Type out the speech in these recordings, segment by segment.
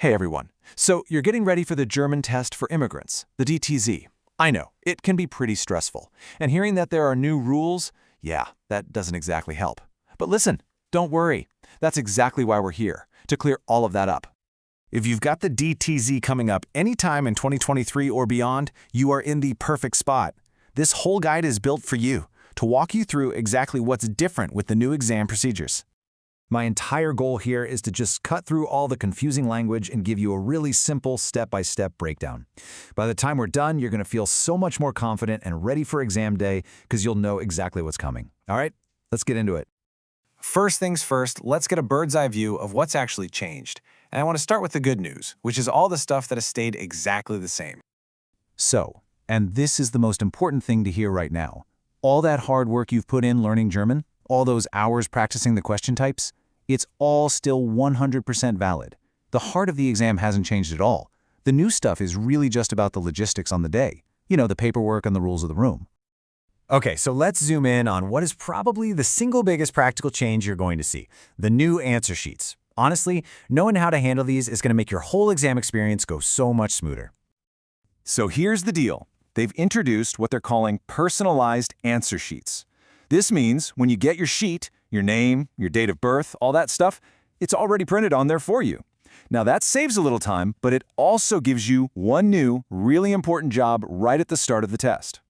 Hey everyone. So you're getting ready for the German test for immigrants, the DTZ. I know, it can be pretty stressful. And hearing that there are new rules, yeah, that doesn't exactly help. But listen, don't worry. That's exactly why we're here, to clear all of that up. If you've got the DTZ coming up anytime in 2023 or beyond, you are in the perfect spot. This whole guide is built for you, to walk you through exactly what's different with the new exam procedures. My entire goal here is to just cut through all the confusing language and give you a really simple step-by-step breakdown. By the time we're done, you're going to feel so much more confident and ready for exam day because you'll know exactly what's coming. All right, let's get into it. First things first, let's get a bird's eye view of what's actually changed. And I want to start with the good news, which is all the stuff that has stayed exactly the same. So, and this is the most important thing to hear right now. All that hard work you've put in learning German, all those hours practicing the question types, it's all still 100% valid. The heart of the exam hasn't changed at all. The new stuff is really just about the logistics on the day. You know, the paperwork and the rules of the room. Okay, so let's zoom in on what is probably the single biggest practical change you're going to see, the new answer sheets. Honestly, knowing how to handle these is going to make your whole exam experience go so much smoother. So here's the deal. They've introduced what they're calling personalized answer sheets. This means when you get your sheet, your name, your date of birth, all that stuff, it's already printed on there for you. Now that saves a little time, but it also gives you one new, really important job right at the start of the test.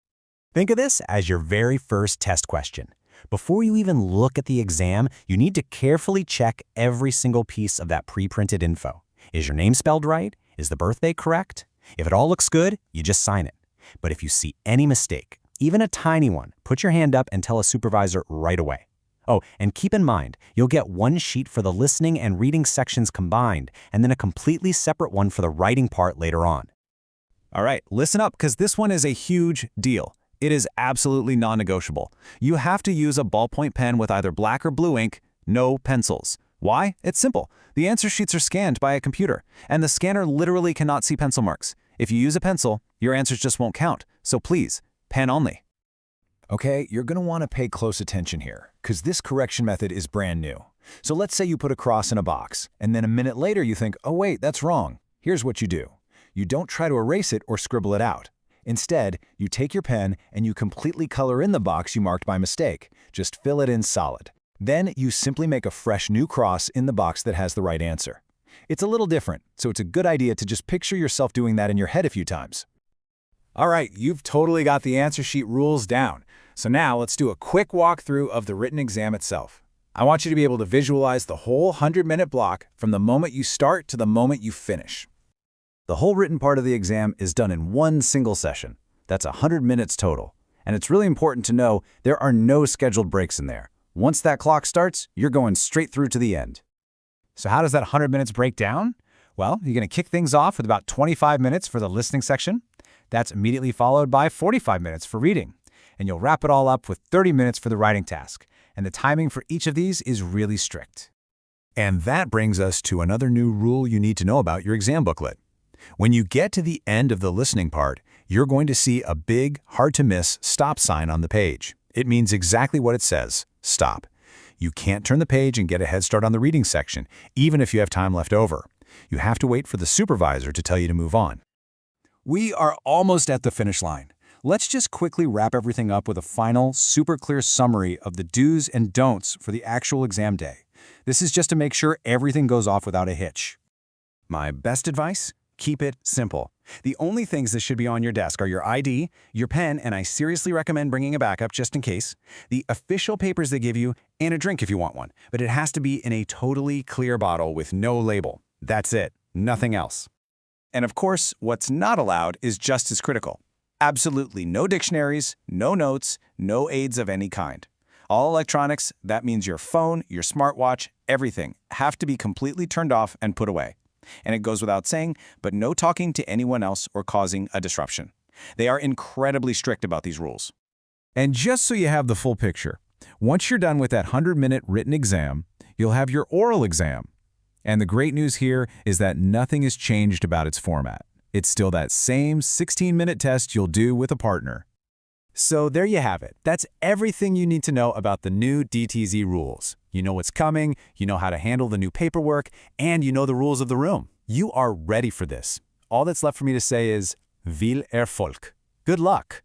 Think of this as your very first test question. Before you even look at the exam, you need to carefully check every single piece of that pre-printed info. Is your name spelled right? Is the birthday correct? If it all looks good, you just sign it. But if you see any mistake, even a tiny one, put your hand up and tell a supervisor right away. Oh, and keep in mind, you'll get one sheet for the listening and reading sections combined, and then a completely separate one for the writing part later on. All right, listen up, because this one is a huge deal. It is absolutely non-negotiable. You have to use a ballpoint pen with either black or blue ink, no pencils. Why? It's simple. The answer sheets are scanned by a computer, and the scanner literally cannot see pencil marks. If you use a pencil, your answers just won't count. So please, pen only. Okay, you're going to want to pay close attention here, because this correction method is brand new. So let's say you put a cross in a box, and then a minute later you think, oh wait, that's wrong. Here's what you do. You don't try to erase it or scribble it out. Instead, you take your pen and you completely color in the box you marked by mistake. Just fill it in solid. Then you simply make a fresh new cross in the box that has the right answer. It's a little different, so it's a good idea to just picture yourself doing that in your head a few times. All right, you've totally got the answer sheet rules down. So now let's do a quick walkthrough of the written exam itself. I want you to be able to visualize the whole 100-minute block from the moment you start to the moment you finish. The whole written part of the exam is done in one single session. That's 100 minutes total. And it's really important to know there are no scheduled breaks in there. Once that clock starts, you're going straight through to the end. So how does that 100 minutes break down? Well, you're going to kick things off with about 25 minutes for the listening section. That's immediately followed by 45 minutes for reading. And you'll wrap it all up with 30 minutes for the writing task. And the timing for each of these is really strict. And that brings us to another new rule you need to know about your exam booklet. When you get to the end of the listening part, you're going to see a big, hard-to-miss stop sign on the page. It means exactly what it says, stop. You can't turn the page and get a head start on the reading section, even if you have time left over. You have to wait for the supervisor to tell you to move on. We are almost at the finish line. Let's just quickly wrap everything up with a final, super clear summary of the do's and don'ts for the actual exam day. This is just to make sure everything goes off without a hitch. My best advice? Keep it simple. The only things that should be on your desk are your ID, your pen, and I seriously recommend bringing a backup just in case, the official papers they give you, and a drink if you want one. But it has to be in a totally clear bottle with no label. That's it. Nothing else. And of course, what's not allowed is just as critical. Absolutely no dictionaries, no notes, no aids of any kind. All electronics, that means your phone, your smartwatch, everything, have to be completely turned off and put away. And it goes without saying, but no talking to anyone else or causing a disruption. They are incredibly strict about these rules. And just so you have the full picture, once you're done with that 100-minute written exam, you'll have your oral exam. And the great news here is that nothing has changed about its format. It's still that same 16-minute test you'll do with a partner. So there you have it. That's everything you need to know about the new DTZ rules. You know what's coming, you know how to handle the new paperwork, and you know the rules of the room. You are ready for this. All that's left for me to say is, viel Erfolg. Good luck.